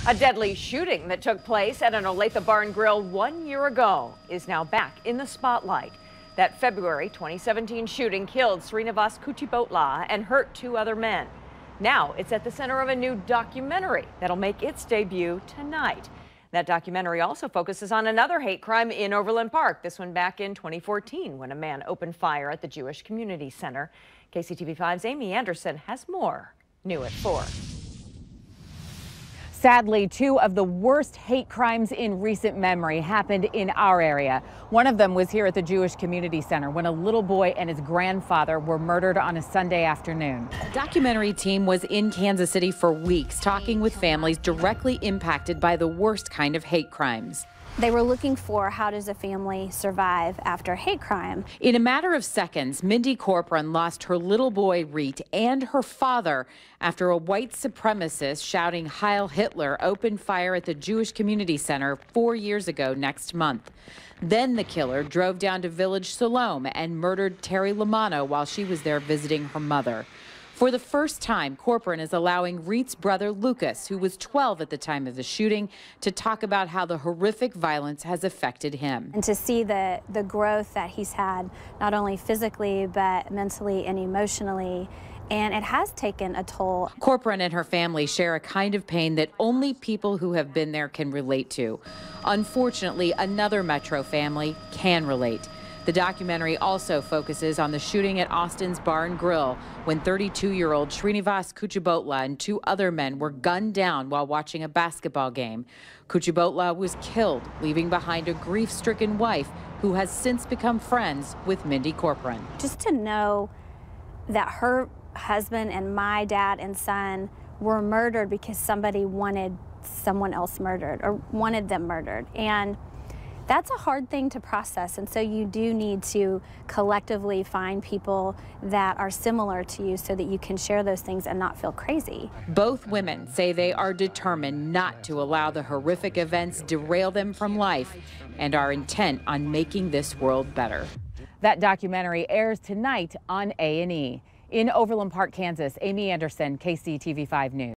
A deadly shooting that took place at an Olathe bar and grill 1 year ago is now back in the spotlight. That February 2017 shooting killed Srinivas Kuchibhotla and hurt 2 other men. Now it's at the center of a new documentary that'll make its debut tonight. That documentary also focuses on another hate crime in Overland Park, this one back in 2014 when a man opened fire at the Jewish Community Center. KCTV5's Amy Anderson has more. New at 4. Sadly, 2 of the worst hate crimes in recent memory happened in our area. One of them was here at the Jewish Community Center when a little boy and his grandfather were murdered on a Sunday afternoon. The documentary team was in Kansas City for weeks, talking with families directly impacted by the worst kind of hate crimes. They were looking for how does a family survive after hate crime. In a matter of seconds, Mindy Corcoran lost her little boy, Reet, and her father after a white supremacist shouting Heil Hitler opened fire at the Jewish Community Center 4 years ago next month. Then the killer drove down to Village Siloam and murdered Terry Lamanno while she was there visiting her mother. For the first time, Corcoran is allowing Reet's brother Lucas, who was 12 at the time of the shooting, to talk about how the horrific violence has affected him. And to see the growth that he's had, not only physically, but mentally and emotionally, and it has taken a toll. Corcoran and her family share a kind of pain that only people who have been there can relate to. Unfortunately, another Metro family can relate. The documentary also focuses on the shooting at Austin's Bar and Grill when 32-year-old Srinivas Kuchibhotla and 2 other men were gunned down while watching a basketball game. Kuchibhotla was killed, leaving behind a grief-stricken wife who has since become friends with Mindy Corcoran. Just to know that her husband and my dad and son were murdered because somebody wanted someone else murdered or wanted them murdered. And that's a hard thing to process, and so you do need to collectively find people that are similar to you so that you can share those things and not feel crazy. Both women say they are determined not to allow the horrific events derail them from life and are intent on making this world better. That documentary airs tonight on A&E. In Overland Park, Kansas, Amy Anderson, KCTV5 News.